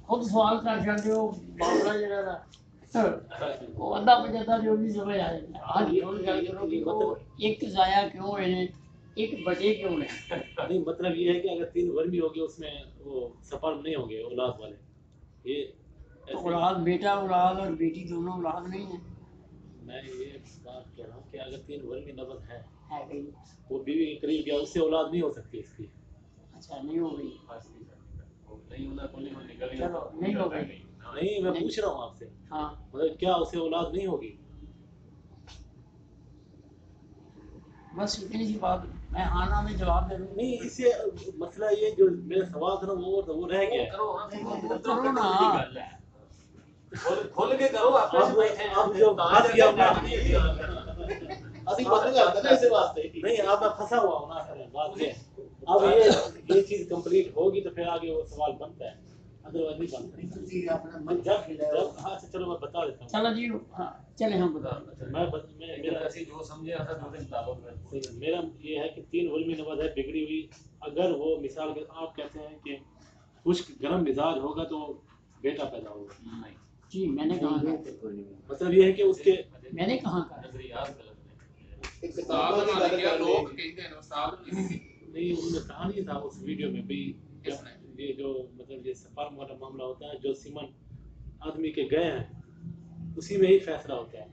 خود سوال کر چاہتے ہو معاملہ جڑا نا وہ ادھا پچھتا جو بھی سمجھ آئے آج ہم گل کرو کہ وہ ایک ضائع کیوں ہے ایک بچے کیوں ہے؟ نہیں مطلب یہ ہے کہ اگر 3 ورمی ہوگی اس میں وہ سپرم نہیں ہوں گے اولاد والے. یہ اولاد بیٹا اولاد اور بیٹی دونوں اولاد نہیں ہیں. میں یہ بات کہہ رہا ہوں کہ اگر 3 ورمی نبض ہے کہ وہ بیوی کے قریب گیا اس سے اولاد نہیں ہو سکتی اس کی. اچھا نہیں ہو گئی. چلو نہیں ہو گئی. نہیں میں پوچھ رہا ہوں آپ سے. ہاں مطلب کیا اسے اولاد نہیں ہوگی؟ بس اتنی سی بات میں آنا میں جواب دے دوں. نہیں اس سے مسئلہ یہ جو میرا سوال تھا نا وہ رہ گیا. کرو نا کھول کے کرو. آپ جو پھنس گیا نہیں آپ میں پھنسا ہوا ہوں نا. بات یہ اب یہ چیز کمپلیٹ ہوگی تو پھر آگے وہ سوال بنتا ہے. ادروائز نہیں بنتا. ہاں چلو میں بتا دیتا ہوں. چلو جی ہاں چلے ہم بتا میرا جو سمجھے میرا یہ ہے کہ 3 ورمی نبض ہے بگڑی ہوئی. اگر وہ مثال کے آپ کہتے ہیں کہ خشک گرم مزاج ہوگا تو بیٹا پیدا ہوگا. نہیں جی میں نے کہا مطلب یہ ہے کہ اس کے میں نے کہا نظریات غلط نہیں انہوں نے کہا نہیں تھا اس ویڈیو میں بھی. یہ جو مطلب یہ سپرم والا معاملہ ہوتا ہے جو سیمن آدمی کے گئے ہیں اسی میں ہی فیصلہ ہوتا ہے.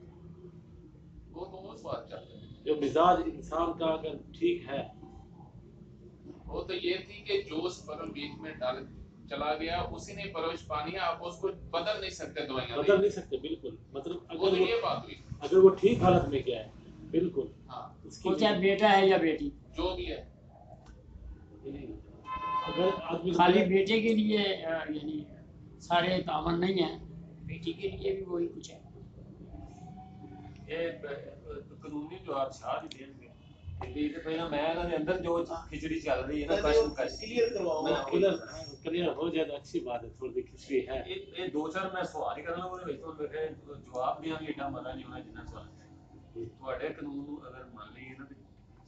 وہ تو اس بات چاہتے ہیں جو مزاج انسان کا اگر ٹھیک ہے وہ تو یہ تھی کہ جو سپرم بیچ میں ڈال چلا گیا اسی نے پرورش پانی ہے. آپ اس کو بدل نہیں سکتے دوائیاں بدل نہیں سکتے بالکل. مطلب وہ تو یہ بات ہوئی. اگر وہ ٹھیک حالت میں گیا ہے بالکل ہاں اس وہ کی چاہے بیٹا ہے یا بیٹی جو بھی ہے اگر آدمی خالی بیٹے کے لیے یعنی سارے تعاون نہیں ہیں بیٹی کے لیے بھی وہی کچھ ہے. یہ قانونی جو آپ شاہ دیں گے پہلے میں اندر جو کھچڑی چل رہی ہے نا کلیئر ہو جائے تو اچھی بات ہے. تھوڑی کھچڑی ہے یہ 2-4 میں سوال ہی کرنا جواب دیا گا ایڈا مزہ نہیں ہونا جنہیں سوال تھوڑے قانون اگر مان لیے نا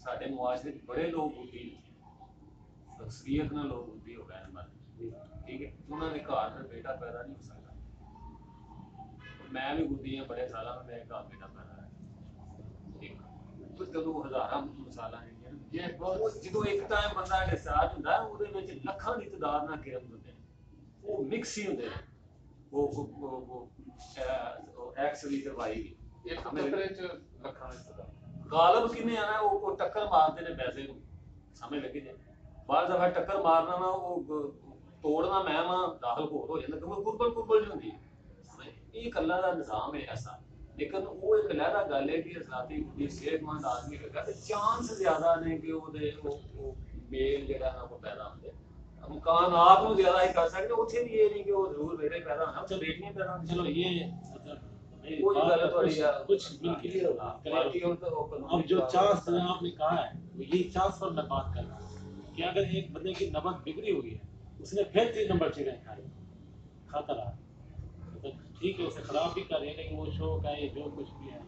سارے معاشرے بڑے لوگ ہوتی اکثریت نہ لوگ ہوتی ہو گئے ٹھیک ہے. انہوں نے گھر میں بیٹا پیدا نہیں ہو سکتا. میں بھی گدی ہوں بڑے سال میں میرے گھر بیٹا پیدا ہے. چلو ہزار مثال جدو ایک ٹائم بندہ ڈسچارج ہوتا ہے وہ لکھاں کی تعداد نہ کرم ہوتے ہیں وہ مکس ہی ہوتے ہیں. وہ ایکس وی تے وائی غالب کنے آنا وہ ٹکر مارتے ہیں پیسے سمجھ لگی جائے. بعض دفعہ ٹکر مارنا نا وہ توڑنا میں داخل ہو جاتا کیونکہ قربل نہیں ہوتی. یہ کلا کا نظام ہے ایسا. لیکن وہ ایک علیحدہ گل ہے کہ ذاتی صحت مند آدمی کا چانس زیادہ نے کہ وہ میل جڑا نا وہ پیدا ہوتے ہیں. امکانات کو زیادہ ہی کر سکتے اتنے بھی یہ نہیں کہ وہ ضرور بیٹے پیدا ہونا اتنے بیٹیاں پیدا ہونا. چلو یہ مطلب کچھ اب جو چانس آپ نے کہا ہے یہی چانس پر میں بات کر رہا ہوں کہ اگر ایک بندے کی نبض بگڑی ہوئی ہے اس نے پھر 3 نمبر چڑھے کھاتا رہا ٹھیک ہے اسے خراب بھی کر رہے ہیں لیکن وہ شوق ہے یہ جو کچھ بھی ہے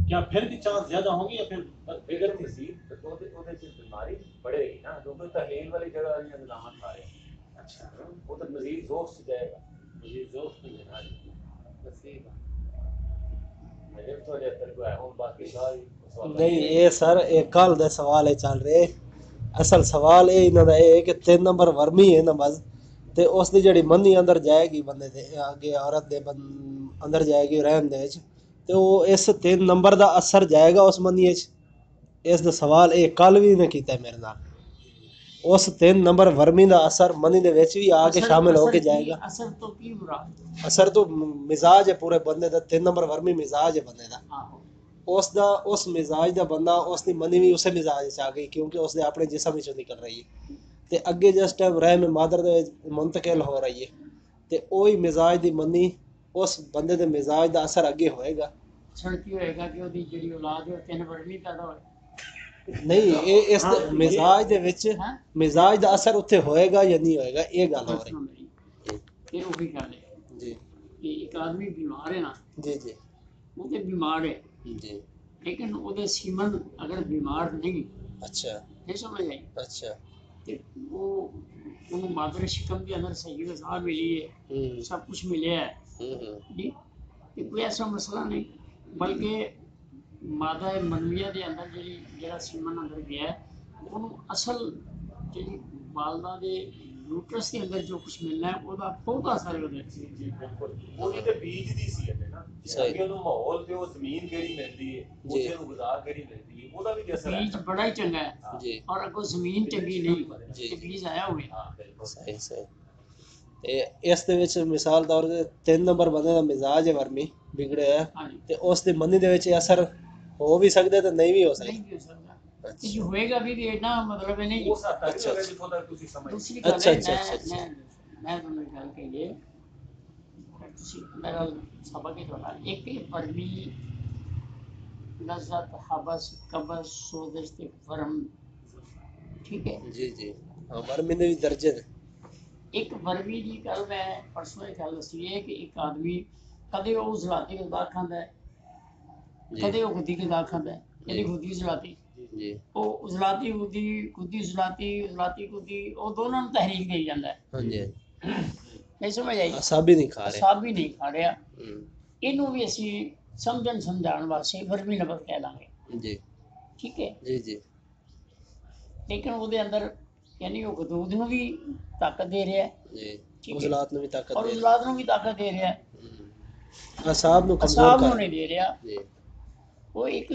کیا پھر بھی چانس زیادہ ہوں گی یا پھر بگڑتی سی بیماری بڑھے گی نا کیونکہ تحلیل والی جگہ والی نظامات کھا رہے ہیں. اچھا وہ تو مزید ذوق سے جائے گا. مجھے ذوق نہیں ہے بس یہی بات. نہیں یہ سر ایک کل دے سوال ہے چل رہے. اصل سوال یہ انہوں کا یہ ہے کہ 3 نمبر ورمی ہے نماز تے اس دی جڑی منی اندر جائے گی بندے دے آگے عورت دے اندر جائے گی رہن دے تے وہ اس 3 نمبر دا اثر جائے گا اس منی وچ. اس دا سوال یہ کل بھی نے کیتا ہے میرے نال. اس 3 نمبر ورمی دا اثر منی دے وچ بھی آ کے شامل ہو کے جائے گا. اثر تو کی مراد اثر تو مزاج ہے پورے بندے دا. 3 نمبر ورمی مزاج ہے بندے دا. اس مزاج دا بندہ اس دی منی بھی اسے مزاج چ آ گئی کیونکہ اس دے اپنے جسم وچوں نکل رہی ہے تے اگے جس ٹائم رحم مادر دے منتقل ہو رہی ہے تے وہی مزاج دی منی اس بندے دے مزاج دا اثر اگے ہوئے گا. چھڑکی ہوئے گا کہ وہی جڑی اولاد ہے 3 ورمی پیدا ہوئے نہیں اس مزاج دے وچ مزاج دا اثر اتنے ہوئے گا یا نہیں ہوئے گا یہ گل ہو رہی. پھر وہی گل ہے جی کہ ایک آدمی بیمار ہے نا جی جی وہ تے بیمار ہے جی لیکن وہ دے سیمن اگر بیمار نہیں اچھا یہ سمجھ آئی اچھا ਤੇ ਉਹ ਉਹਨੂੰ ਮਾਦਰ ਸ਼ਿਕਮ ਦੇ ਅੰਦਰ ਸਹੀ ਗਜ਼ਾ ਮਿਲੀ ਹੈ, ਸਭ ਕੁਝ ਮਿਲਿਆ ਹੈ ਜੀ। ਤੇ ਕੋਈ ਐਸਾ ਮਸਲਾ ਨਹੀਂ, ਬਲਕਿ ਮਾਦਾ ਮਨਵੀਆ ਦੇ ਅੰਦਰ ਜਿਹੜਾ ਸੀਮਨ ਅੰਦਰ ਗਿਆ ਹੈ, ਉਹਨੂੰ ਅਸਲ ਜਿਹੜੀ ਵਾਲਦਾ ਦੇ ਯੂਟਰਸ ਦੇ ਅੰਦਰ ਜੋ ਕੁਝ ਮਿਲਣਾ ਹੈ ਉਹਦਾ ਬਹੁਤਾ ਅਸਰ ਉਹਦੇ ਜੀ ਬਿਲਕੁਲ। ਉਹਦੀ ਤੇ ਬੀਜ ਦੀ ਸੀ ਇਹਦੇ ਨਾ, ਅੱਗੇ ਉਹਨੂੰ ਮਾਹੌਲ ਤੇ ਉਹ ਜ਼ਮੀਨ ਕਿਹੜੀ ਮਿਲਦੀ ਹੈ, ਉੱਥੇ ਨੂੰ ਗੁਜ਼ਾਰ ਕਿਹੜੀ ਮਿਲਦੀ ਹੈ, ਉਹਦਾ ਵੀ ਅਸਰ ਹੈ। ਬੀਜ ਬੜਾ ਹੀ ਚੰਗਾ ਹੈ ਜੀ ਔਰ ਅੱਗੋਂ ਜ਼ਮੀਨ ਚੰਗੀ ਨਹੀਂ ਜੀ। ਤੇ ਬੀਜ ਆਇਆ ਹੋਵੇ। ਹਾਂ ਬਿਲਕੁਲ ਸਹੀ ਸਹੀ। ਤੇ ਇਸ ਦੇ ਵਿੱਚ ਮਿਸਾਲ ਤੌਰ ਤੇ 3 ਨੰਬਰ ਬੰਦੇ ਦਾ ਮਿਜ਼ਾਜ ਹੈ ਵਰਮੀ ਵਿਗੜਿਆ ਹੈ, ਹਾਂਜੀ, ਤੇ ਉਸ ਦੀ ਮੰਨੀ ਦੇ ਵਿੱਚ ਇਹ ਅਸਰ ਹੋ ਵੀ ਸਕਦਾ ਤੇ ਨਹੀਂ ਵੀ ਹੋ ਸਕਦਾ। ਨਹੀਂ ਵੀ ਹੋ ਸਕਦਾ ਤੇ ਜੇ ਹੋਏਗਾ ਵੀ ਤੇ ਇੰਨਾ ਮਤਲਬ ਇਹ ਨਹੀਂ। ਉਸ ਹੱਦ ਤੱਕ ਨਹੀਂ ਹੋਗਾ ਜਿੱਥੋਂ ਤੱਕ ਤੁਸੀਂ ਸਮਝਦੇ। ਦੂਸਰੀ ਗੱਲ ਅੱਛਾ, ਹੈ, ਅੱਛਾ, ਅੱਛਾ, ਮੈਂ ਤੁਹਾਨੂੰ ਇੱਕ ਗੱਲ ਕਹੀਏ, ਤੁਸੀਂ ਮੇਰਾ ਸਬਕ ਹੀ ਤੁਹਾਡਾ ਇੱਕ ਹੀ ਵਰਮੀ ਲਜ਼ਤ ਹਬਸ ਕਬਸ ਸੋਦਸ਼ ਤੇ ਵਰਮ, ਠੀਕ ਹੈ ਜੀ ਜੀ ਹਾਂ, ਵਰਮੀ ਦੇ ਵੀ ਦਰਜੇ ਨੇ। ਇੱਕ ਵਰਮੀ ਦੀ ਗੱਲ ਮੈਂ ਪਰਸੋਂ ਇਹ ਗੱਲ ਦੱਸੀ ਹੈ ਕਿ ਇੱਕ ਆਦਮੀ ਕਦੇ ਉਹ ਜ਼ਲਾਤੀ ਗਜ਼ਾ ਖਾਂਦਾ ਹੈ, ਕਦੇ ਉਹ ਗੁੱਦੀ ਗਜ਼ਾ ਖਾਂਦਾ ਹੈ, ਇਹਦੀ ਗੁੱਦੀ ਜ਼ਲਾਤੀ ਜੀ ਉਹ ਜ਼ਲਾਤੀ ਗੁੱਦੀ ਜ਼ਲਾਤੀ ਗੁੱਦੀ ਉਹ ਦੋਨਾਂ ਨੂੰ ਤਹਿਰੀਕ ਦੇਈ ਜਾਂਦਾ ਹੈ। ਹਾਂਜੀ ਹਾਂਜੀ। ਨਹੀਂ ਸਮਝ ਆਈ? ਅਸਾਬ ਹੀ ਨਹੀਂ ਖਾ ਰਹੇ। ਅਸਾਬ ਵੀ ਨਹੀਂ ਖਾ ਰਿਹਾ। ਇਹਨੂੰ ਵੀ ਅਸੀਂ ਸਮਝਾਉਣ ਵਾਸਤੇ ਵਰਮੀ ਨਬਤ ਕਹਿ ਲਾਂਗੇ, ਜੀ ਠੀਕ ਹੈ। ਜੀ ਜੀ ਲੇਕਿਨ ਉਹਦੇ ਅੰਦਰ ਯਾਨੀ ਉਹ ਗਦੂਦ ਨੂੰ ਵੀ ਤਾਕਤ ਦੇ ਰਿਹਾ ਹੈ, ਜੀ, ਠੀਕ ਹੈ, ਉਜ਼ਲਾਤ ਨੂੰ ਵੀ ਤਾਕਤ ਔਰ ਦੇ ਉਜ਼ਲਾਤ ਨੂੰ ਵੀ ਤਾਕਤ ਦੇ ਰਿਹਾ ਹੈ, ਰਿਹਾ, ਅਸਾਬ ਨੂੰ ਕਮਜ਼ੋਰ ਅਸਾਬ ਨੂੰ ਕਰ ਨਹੀਂ ਦੇ ਰਿਹਾ। ਜੀ। ਉਹ ਇੱਕ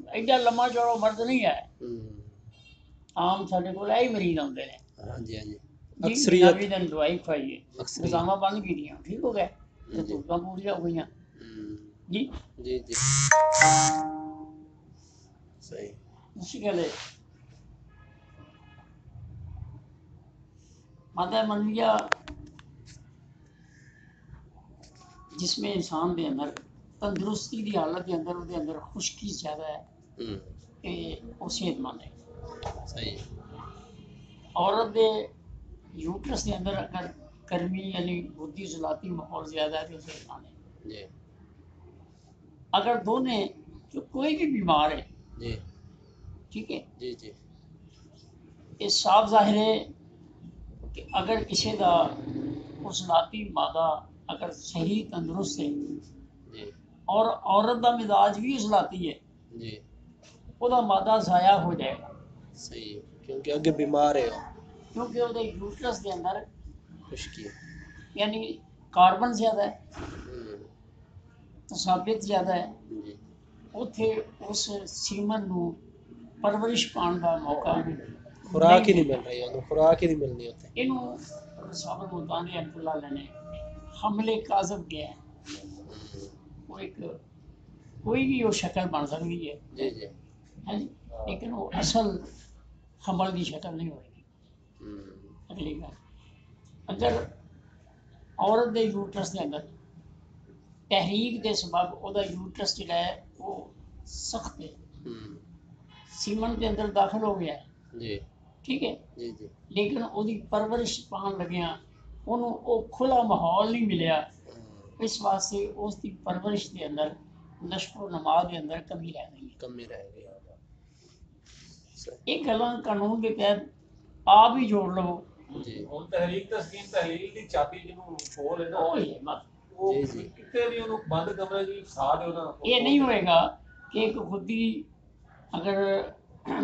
ਐਡਾ ਲੰਮਾ ਚੌੜਾ ਮਰਦ ਨਹੀਂ ਹੈ। ਆਮ ਸਾਡੇ ਕੋਲ ਇਹ ਹੀ ਮਰੀਜ਼ ਆਉਂਦੇ ਨੇ ਹਾਂਜੀ ਹਾਂਜੀ। ਜੀ, ਅਕਸਰੀਅਤ ਵੀ ਦਿਨ ਦਵਾਈ ਖਵਾਈਏ, ਅਕਸਰੀਅਤ। ਗਜ਼ਾਵਾਂ ਬੰਦ ਕੀਤੀਆਂ, ਠੀਕ ਹੋ ਗਏ ਤੇ ਧੁੱਪਾਂ ਪੂਰੀਆਂ ਹੋ ਗਈਆਂ ਜੀ। ਜੀ ਜੀ सही। मुश्किल है। मादा मंदिया जिसमें इंसान के अंदर तंदुरुस्ती की हालत के अंदर उसके अंदर खुश्की ज़्यादा है कि वो सेहतमंद है। सही। औरत के यूट्रस के अंदर अगर गर्मी यानी बुद्धि जलाती माहौल ज़्यादा है तो सेहतमंद है जी। अगर दोनों जो कोई भी बीमार है जी ठीक है जी जी ये साफ जाहिर है कि अगर किसी का उसलाती मादा अगर सही तंदुरुस्त है जी और औरत का मिजाज भी उसलाती है जी ਉਹਦਾ ਮਾਦਾ ਜ਼ਾਇਆ ਹੋ ਜਾਏਗਾ। सही है, क्योंकि आगे बीमार है वो, क्योंकि ਉਹਦੇ ਯੂਟਰਸ ਦੇ ਅੰਦਰ खुश्की है। यानी कार्बन ज़्यादा है, तसाबियत ज़्यादा है, जी ਉੱਥੇ ਉਸ ਸੀਮਨ ਨੂੰ ਪਰਵਰਿਸ਼ ਪਾਉਣ ਦਾ ਮੌਕਾ खुराक ही नहीं मिल रही है, खुराक ही नहीं मिलनी होती। ਇਹਨੂੰ ਸਾਬਰ ਮੁਲਤਾਨੀ ਅਬਦੁੱਲਾ ਨੇ ਹਮਲੇ ਕਾਜ਼ਬ ਗਿਆ ਹੈ। ਉਹ ਇੱਕ ਕੋਈ ਵੀ ਉਹ ਸ਼ਕਲ ਬਣ ਸਕਦੀ ਹੈ जी जी ਹੈ ਜੀ, ਲੇਕਿਨ ਉਹ ਅਸਲ ਹਮਲ ਦੀ ਸ਼ਕਲ ਨਹੀਂ ਹੋਏਗੀ। ਅਗਲੀ ਗੱਲ, ਅਗਰ ਔਰਤ ਦੇ ਯੂਟਰਸ ਦੇ ਅੰਦਰ ਤਹਿਰੀਕ ਦੇ ਸਬਬ ਉਹਦਾ ਯੂਟਰਸ ਜਿਹੜਾ ਹੈ ਉਹ ਸਖਤ ਹੈ, ਸੀਮਨ ਦੇ ਅੰਦਰ ਦਾਖਲ ਹੋ ਗਿਆ ਹੈ जी ਠੀਕ ਹੈ, जी जी ਲੇਕਿਨ ਉਹਦੀ ਪਰਵਰਿਸ਼ ਪਾਉਣ ਲੱਗਿਆ ਉਹਨੂੰ ਉਹ ਖੁੱਲਾ ਮਾਹੌਲ ਨਹੀਂ ਮਿਲਿਆ। ਇਸ ਵਾਸਤੇ ਉਸ ਦੀ ਪਰਵਰਿਸ਼ ਦੇ ਅੰਦਰ ਨਸ਼ੋ ਨਮਾ ਦੇ ਅੰਦਰ ਕਮੀ ਰਹਿ ਗਈ ਹੈ। कमी रह गई। ਇਹ ਗੱਲਾਂ ਕਾਨੂੰਨ ਦੇ ਤਹਿਤ ਆਪ ਹੀ ਜੋੜ ਲਵੋ। जी ਹੁਣ ਤਹਿਰੀਕ ਤਸਕੀਨ ਤਹਿਲੀਲ ਦੀ ਚਾਬੀ ਜਿਹਨੂੰ ਖੋਲ ਹੈ ਨਾ, ਉਹ ਹੀ ਹੈ ਬਸ। ਉਹ ਜੀ, ਜੀ। ਕਿਤੇ ਵੀ ਉਹਨੂੰ ਬੰਦ ਕਮਰੇ 'ਚ ਫਸਾ ਦਿਓ ਨਾ, ਇਹ ਨਹੀਂ ਹੋਏਗਾ ਕਿ ਇੱਕ ਖੁਦੀ ਅਗਰ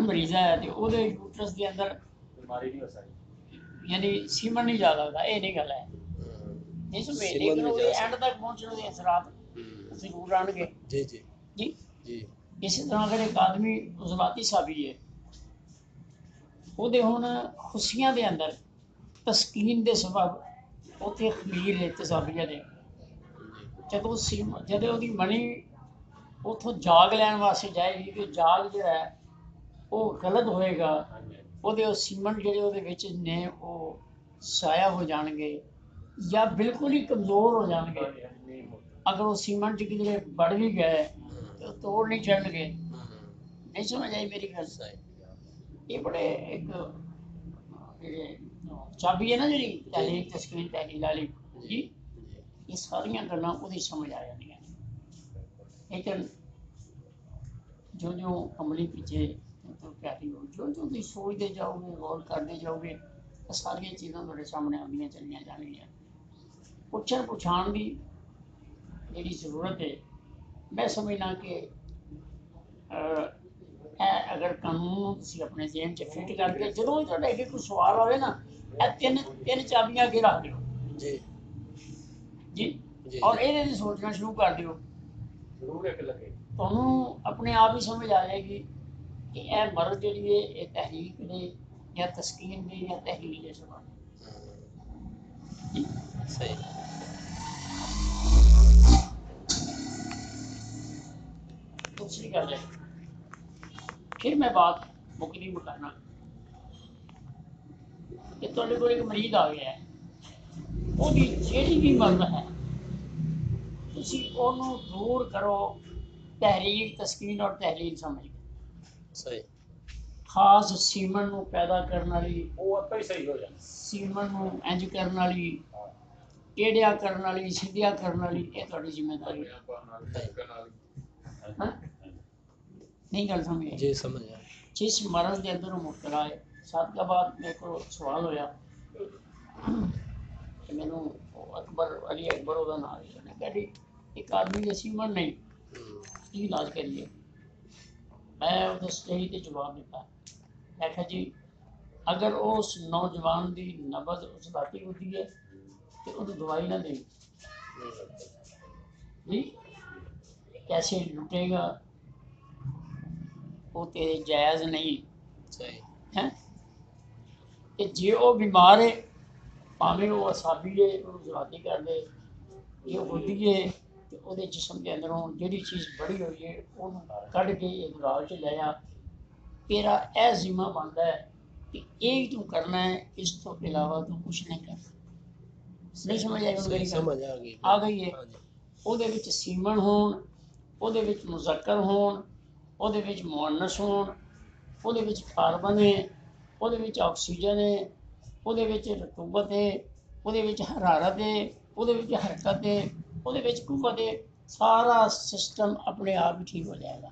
ਮਰੀਜ਼ਾ ਹੈ ਤੇ ਉਹਦੇ ਯੂਟਰਸ ਦੇ ਅੰਦਰ ਬਿਮਾਰੀ ਨਹੀਂ ਹੋ ਸਕਦੀ। ਯਾਨੀ ਸੀਮਨ ਨਹੀਂ ਜਾ ਸਕਦਾ, ਇਹ ਨਹੀਂ ਗੱਲ ਹੈ। ਨਹੀਂ ਸਮਝੇ, ਸੀਮਨ ਲੇਕਿਨ ਨਹੀਂ ਉਹਦੇ ਜਾ ਐਂਡ ਤੱਕ ਪਹੁੰਚਣ ਦੇ ਅਸਰਾਤ ਜ਼ਰੂਰ ਆਉਣਗੇ जी जी ਜੀ। जी ਇਸੇ ਤਰ੍ਹਾਂ ਅਗਰ ਇੱਕ ਆਦਮੀ ਉਜ਼ਲਾਤੀ ਸਾਬੀ ਹੈ, ਉਹਦੇ ਹੁਣ ਖੁਸ਼ੀਆਂ ਦੇ ਅੰਦਰ ਤਸਕੀਨ ਦੇ ਸਬਬ ਉੱਥੇ ਖਮੀਰ ਹੈ ਤਸਾਬੀਆਂ ਦੇ, ਜਦੋਂ ਉਹਦੀ ਮਣੀ ਉੱਥੋਂ ਜਾਗ ਲੈਣ ਵਾਸਤੇ ਜਾਏਗੀ ਕਿ ਜਾਗ ਜਿਹੜਾ ਹੈ ਉਹ ਗਲਤ ਹੋਏਗਾ, ਉਹਦੇ ਉਹ ਸੀਮਨ ਜਿਹੜੇ ਉਹਦੇ ਵਿੱਚ ਨੇ ਉਹ ਸਾਇਆ ਹੋ ਜਾਣਗੇ ਜਾਂ ਬਿਲਕੁਲ ਹੀ ਕਮਜ਼ੋਰ ਹੋ ਜਾਣਗੇ। ਅਗਰ ਉਹ ਸੀਮਨ 'ਚ ਕਿਧਰੇ ਵੜ ਵੀ ਗਏ ਤੇ ਉਹ ਤੋੜ ਨਹੀਂ ਚੜਨਗੇ। ਨਹੀਂ ਸਮਝ ਆਈ ਮੇਰੀ ਗੱਲ? ਇਹ ਬੜੇ ਇੱਕ ਜਿਹੜੇ ਚਾਬੀ ਹੈ ਨਾ ਜਿਹੜੀ ਤਹਿਰੀਕ ਤਸਕੀਨ ਤਹਿਲੀਲ ਵਾਲੀ ਜੀ, ਇਹ ਸਾਰੀਆਂ ਗੱਲਾਂ ਉਹਦੀ ਸਮਝ ਆ ਜਾਂਦੀਆਂ ਨੇ। ਲੇਕਿਨ ਜੋ ਅਮਲੀ ਪਿੱਛੇ तो प्यारी हो जो जो तुम सोचते जाओगे गौर करते जाओगे तो सारिया चीज़ां तुम्हारे सामने आंदियां चलियां जाणगियां पुछण पुछाण की जिहड़ी जरूरत है मैं समझना कि अगर कानून ਨੂੰ ਤੁਸੀਂ ਆਪਣੇ ਜੇਬ 'ਚ ਫਿੱਟ ਕਰਕੇ ਜਦੋਂ ਵੀ ਤੁਹਾਡੇ ਅੱਗੇ ਕੋਈ ਸਵਾਲ ਆਵੇ ਨਾ ਇਹ ਤਿੰਨ ਚਾਬੀਆਂ ਅੱਗੇ ਰੱਖ ਦਿਓ ਜੀ ਜੀ ਜੀ ਔਰ ਇਹਦੇ ਦੀ ਸੋਚਣਾ ਸ਼ੁਰੂ ਕਰ ਦਿਓ ਜ਼ਰੂਰ ਇੱਕ ਲੱਗੇ ਤੁਹਾਨੂੰ ਆਪਣੇ ਆਪ ਹੀ ਸਮਝ ਆ ਜਾਏਗੀ ਕਿ ਇਹ ਮਰਦ ਜਿਹੜੀ ਹੈ ਇਹ ਤਹਿਰੀਕ ਨੇ ਜਾਂ ਤਸਕੀਨ ਨੇ ਜਾਂ ਤਹਿਲੀਲ ਦੇ ਸਵਾਲ ਸਹੀ दूसरी गल है फिर मैं बात मुकदी मुकाना कि तुहाडे कोल एक मरीज आ गया है ਉਹਦੀ ਜਿਹੜੀ ਵੀ ਮਰਦ ਹੈ ਤੁਸੀਂ ਉਹਨੂੰ ਦੂਰ ਕਰੋ ਤਹਿਰੀਕ ਤਸਕੀਨ ਔਰ ਤਹਿਲੀਲ ਸਮਝ ਕੇ ਸਹੀ ਖਾਸ ਸੀਮਨ ਨੂੰ ਪੈਦਾ ਕਰਨ ਵਾਲੀ ਉਹ ਆਪੇ ਹੀ ਸਹੀ ਹੋ ਜਾਣਾ ਸੀਮਨ ਨੂੰ ਇੰਜ ਕਰਨ ਵਾਲੀ ਟੇੜਿਆ ਕਰਨ ਵਾਲੀ ਸਿੱਧਿਆ ਕਰਨ ਵਾਲੀ ਇਹ ਤੁਹਾਡੀ ਜ਼ਿੰਮੇਵਾਰੀ ਹੈ हाँ? नहीं गल समझे जी समझ गया जिस मरज के अंदर मुबतला है सादका बाद मेरे को सवाल होया कि मैनू अकबर अली अकबर ओदा नाम है उन्हें कहा जी एक आदमी के सीमन नहीं की इलाज करिए मैं उस स्टेज ते जवाब दिता मैं कहा जी अगर उस नौजवान की नबज उस राती होती है तो उन्हें दवाई ना दें जी कैसे लुटेगा वो तेरे जायज़ नहीं सही है कि जे वो बीमार है भावें वो असाबी है उन्हें जलाती कर दे ये होती है कि वो जिसम के अंदरों जी चीज़ बड़ी हुई है उन्होंने कढ़ के एक गाल च लिया तेरा यह जिम्मा बनता है कि एक तू करना है इस तो इलावा तू कुछ नहीं करना नहीं समझ आई सही समझ आ गई है ਉਹਦੇ ਵਿੱਚ ਸੀਮਨ ਹੋਣ ਉਹਦੇ ਵਿੱਚ ਮੁਜ਼ੱਕਰ ਹੋਣ ਉਹਦੇ ਵਿੱਚ ਮੁਅੰਨਸ ਹੋਣ ਉਹਦੇ ਵਿੱਚ ਕਾਰਬਨ ਹੈ ਉਹਦੇ ਵਿੱਚ ਆਕਸੀਜਨ ਹੈ ਉਹਦੇ ਵਿੱਚ ਰਤੂਬਤ ਹੈ ਉਹਦੇ ਵਿੱਚ ਹਰਾਰਤ ਹੈ ਉਹਦੇ ਵਿੱਚ ਹਰਕਤ ਹੈ ਉਹਦੇ ਵਿੱਚ ਕੁਵਤ ਹੈ ਸਾਰਾ ਸਿਸਟਮ ਆਪਣੇ ਆਪ ਹੀ ਠੀਕ ਹੋ ਜਾਏਗਾ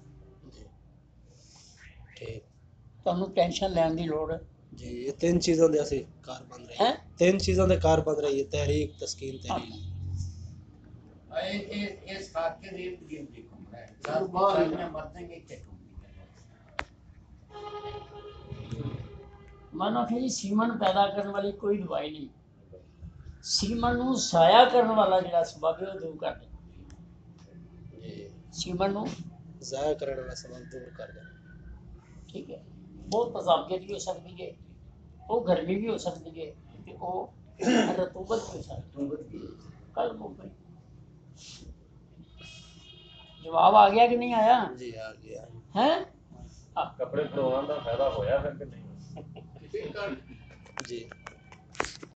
ठीक ਤੁਹਾਨੂੰ ਟੈਨਸ਼ਨ ਲੈਣ ਦੀ ਲੋੜ जी ये तीन चीजों दे असि कार बन रही है तीन चीजों दे कार बन रही है तहरीक तस्कीन तहरील इस खाके के इर्द गिर्द ही घूम रहा है जब बेचारियां मर देंगे क्या मानो कि जी सीमन पैदा करने वाली कोई दवाई नहीं सीमन ਨੂੰ ਜ਼ਾਇਆ ਕਰਨ ਵਾਲਾ ਜਿਹੜਾ ਸਬਬ ਹੈ ਉਹ ਦੂਰ ਕਰ ਦੇ जी सीमन ਨੂੰ जाया करने वाला सबब दूर कर दे ठीक है वो तजाबियत भी हो सकती है वो गर्मी भी हो सकती है कि वो रतूबत भी हो सकती है कल मुंबई जवाब आ गया कि नहीं आया जी आ गया हैं ਕੱਪੜੇ ਬਣਾਉਣ ਦਾ ਫਾਇਦਾ ਹੋਇਆ ਫਿਰ ਕਿ ਨਹੀਂ जी